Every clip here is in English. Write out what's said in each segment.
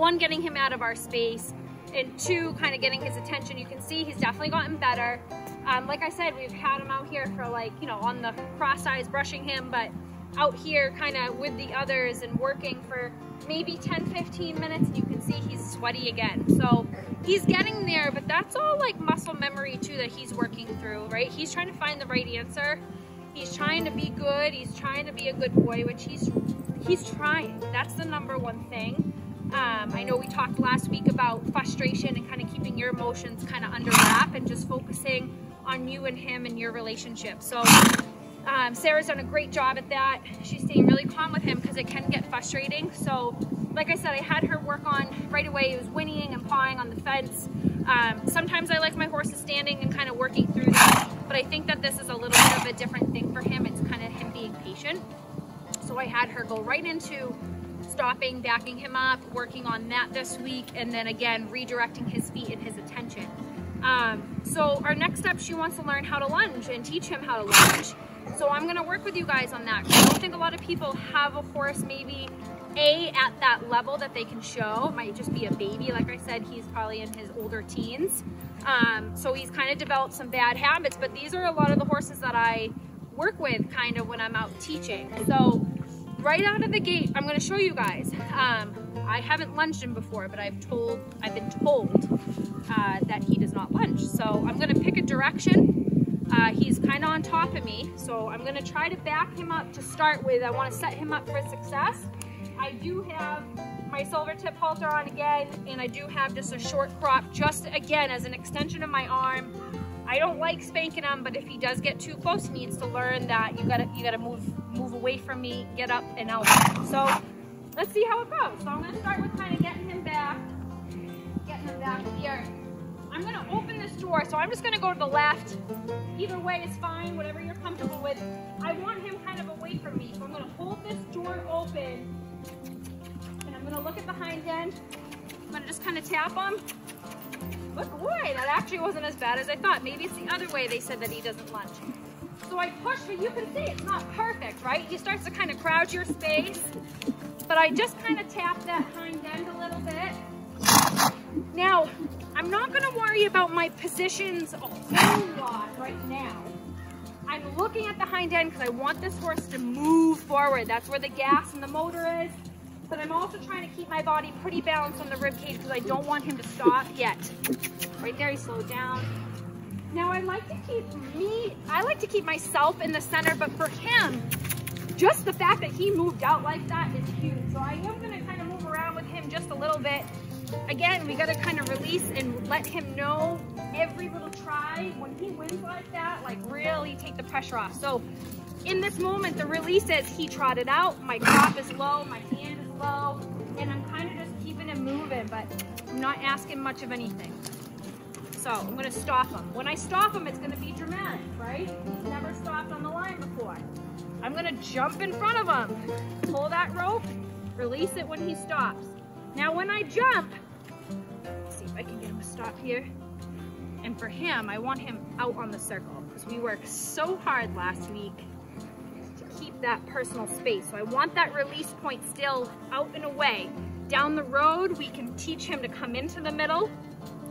one, getting him out of our space, and two, kind of getting his attention. You can see he's definitely gotten better. Like I said, we've had him out here for like, you know, on the cross eyes brushing him, but out here kind of with the others and working for maybe 10-15 minutes, and you can see he's sweaty again. So he's getting there, but that's all like muscle memory too that he's working through, right? He's trying to find the right answer. He's trying to be good. He's trying to be a good boy, which he's trying. That's the number one thing. I know we talked last week about frustration and kind of keeping your emotions kind of under wrap and just focusing on you and him and your relationship. So Sarah's done a great job at that. She's staying really calm with him because it can get frustrating. So like I said, I had her work on right away. He was whinnying and pawing on the fence. Sometimes I like my horses standing and kind of working through that, but I think that this is a little bit of a different thing for him. It's kind of him being patient. So I had her go right into stopping, backing him up, working on that this week, and then again redirecting his feet and his attention. So our next step, she wants to learn how to lunge and teach him how to lunge. So I'm going to work with you guys on that. I don't think a lot of people have a horse maybe at that level that they can show. It might just be a baby. Like I said, he's probably in his older teens. So he's kind of developed some bad habits, but these are a lot of the horses that I work with kind of when I'm out teaching. So right out of the gate, I'm going to show you guys. I haven't lunged him before, but I've been told that he does not lunge. So I'm going to pick a direction. He's kind of on top of me, so I'm going to try to back him up to start with. I want to set him up for success. I do have my silver tip halter on again, and I do have just a short crop, just again as an extension of my arm. I don't like spanking him, but if he does get too close, he needs to learn that you gotta move away from me, get up and out. So let's see how it goes. So I'm gonna start with kind of getting him back here. I'm gonna open this door, so I'm just gonna go to the left. Either way is fine, whatever you're comfortable with. I want him kind of away from me, so I'm gonna hold this door open, and I'm gonna look at the hind end. I'm gonna just kind of tap him. Look away, that actually wasn't as bad as I thought. Maybe it's the other way they said that he doesn't lunge. So I push, but you can see it's not perfect, right? He starts to kind of crowd your space, but I just kind of tap that hind end a little bit. Now, I'm not gonna worry about my positions a whole lot right now. I'm looking at the hind end because I want this horse to move forward. That's where the gas and the motor is. But I'm also trying to keep my body pretty balanced on the rib cage because I don't want him to stop yet. Right there, he slowed down. Now I like to keep myself in the center, but for him, just the fact that he moved out like that is huge. So I am gonna kind of move around with him just a little bit. Again, we gotta kind of release and let him know every little try. When he wins like that, like really take the pressure off. So in this moment, the release is he trotted out, my crop is low, my hand is low, and I'm kind of just keeping him moving, but I'm not asking much of anything. So I'm gonna stop him. When I stop him, it's gonna be dramatic, right? He's never stopped on the line before. I'm gonna jump in front of him, pull that rope, release it when he stops. Now when I jump, let's see if I can get him to stop here. And for him, I want him out on the circle because we worked so hard last week to keep that personal space. So I want that release point still out and away. Down the road, we can teach him to come into the middle.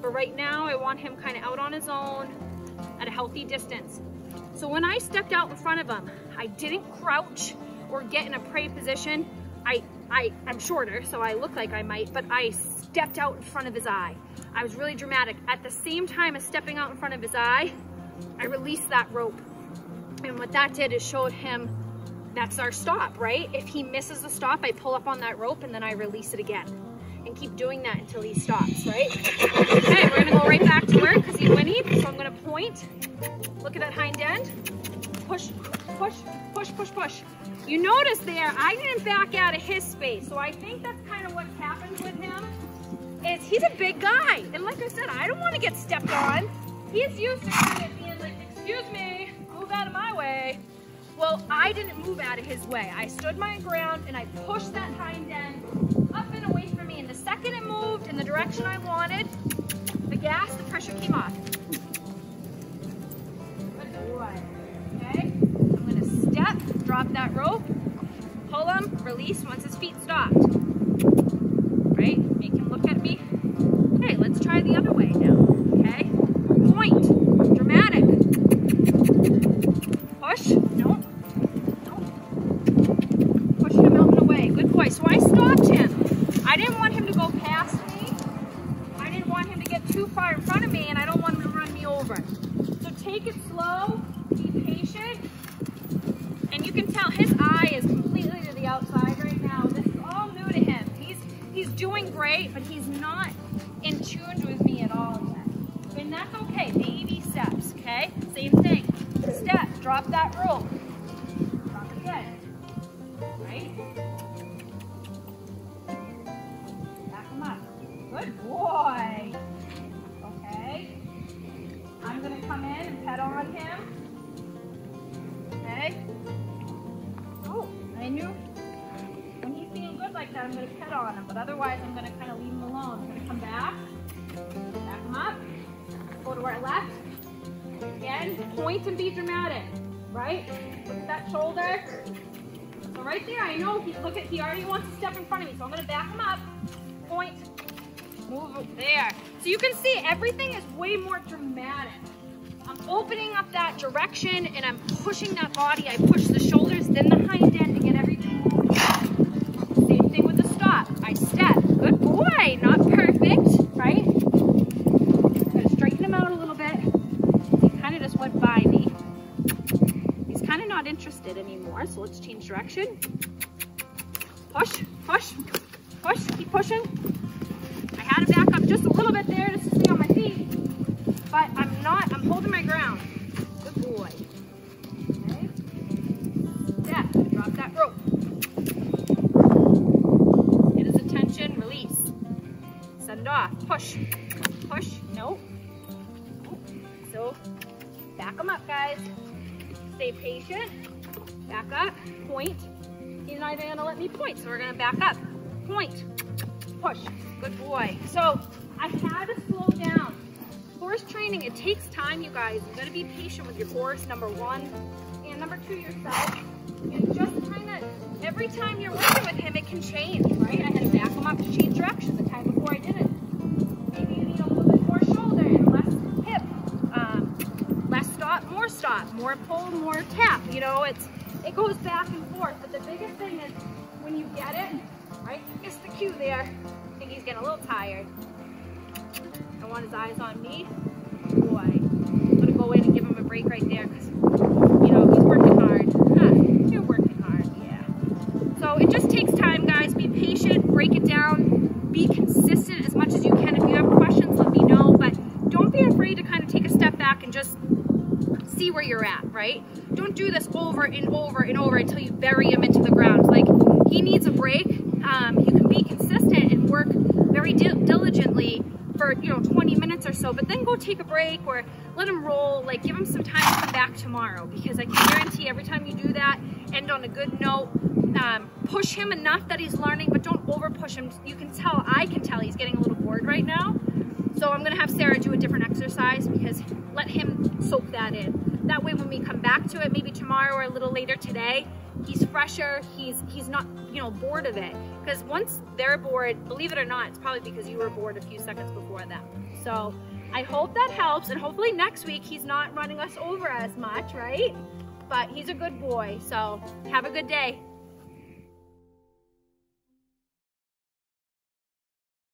But right now, I want him kind of out on his own at a healthy distance. So when I stepped out in front of him, I didn't crouch or get in a prey position. I'm shorter, so I look like I might, but I stepped out in front of his eye. I was really dramatic. At the same time as stepping out in front of his eye, I released that rope. And what that did is showed him that's our stop, right? If he misses the stop, I pull up on that rope and then I release it again. And keep doing that until he stops, right? Okay, we're gonna go right back to work because he whinnied. So I'm gonna point, look at that hind end, push, push, push, push, push. You notice there, I didn't back out of his space. So I think that's kind of what's happened with him, is he's a big guy. And like I said, I don't want to get stepped on. He's used to kind of being like, excuse me, move out of my way. Well, I didn't move out of his way. I stood my ground and I pushed that hind end up and away from me. And the second it moved in the direction I wanted, the pressure came off. Good boy. Okay, I'm gonna step, drop that rope, pull him, release once his feet stopped. right? Make him look at me. Okay, let's try the other way now, okay? Point, dramatic. Push, no. Push him out and away, good boy. So I stopped him. I didn't want him to go past me. I didn't want him to get too far in front of me, and I don't want him to run me over. So take it slow, be patient, and you can tell his eye is completely to the outside right now. This is all new to him. He's doing great, but he's not in tune with me at all yet. And that's okay, baby steps, okay? Same thing, step, drop that rope. Drop it again, right? Back him up, good boy. Okay, I'm gonna come in and pet on him. Okay, oh, I knew. When he's feeling good like that, I'm going to pet on him, but otherwise I'm going to kind of leave him alone. I'm going to come back him up, go to our left, again, point and be dramatic, right? Look at that shoulder. So right there, I know he already wants to step in front of me, so I'm going to back him up, point, move there. So you can see everything is way more dramatic. I'm opening up that direction and I'm pushing that body. I push the shoulders, then the hind end to get everything moving. Same thing with the stop. I step. Good boy. Not perfect, right? I'm going to straighten him out a little bit. He kind of just went by me. He's kind of not interested anymore, so let's change direction. Push, push, push. Keep pushing. I had to back up just a little bit there just to stay on my feet. But I'm holding my ground. Good boy. Okay. Step, drop that rope. Get his attention, release. Send off, push, push, no. So, back him up, guys. Stay patient, back up, point. He's not even gonna let me point, so we're gonna back up. Point, push, good boy. So, I had to slow down. Horse training, it takes time, you guys. You gotta be patient with your horse, number one, and number two, yourself. And just kind of, every time you're working with him, it can change, right? I had to back him up to change direction. The time before I didn't. Maybe you need a little bit more shoulder and less hip. Less stop, more pull, more tap. You know, it goes back and forth. But the biggest thing is when you get it, right? Just the cue there. I think he's getting a little tired. I want his eyes on me. Boy, I'm gonna go in and give him a break right there because, you know, he's working hard. You're working hard, yeah. So it just takes time, guys. Be patient, break it down, be consistent as much as you can. If you have questions, let me know, but don't be afraid to kind of take a step back and just see where you're at, right? Don't do this over and over and over until you bury him into the ground. Like, he needs a break. You can be consistent and work very diligently for, you know, 20 minutes or so, but then go take a break or let him roll, like give him some time to come back tomorrow, because I can guarantee every time you do that, end on a good note. Push him enough that he's learning, but don't over push him. You can tell, I can tell he's getting a little bored right now. So I'm gonna have Sarah do a different exercise, because let him soak that in. That way when we come back to it, maybe tomorrow or a little later today, he's fresher, he's not, you know, bored of it. Because once they're bored, believe it or not, it's probably because you were bored a few seconds before them. So I hope that helps, and hopefully next week he's not running us over as much, right? But he's a good boy, so have a good day.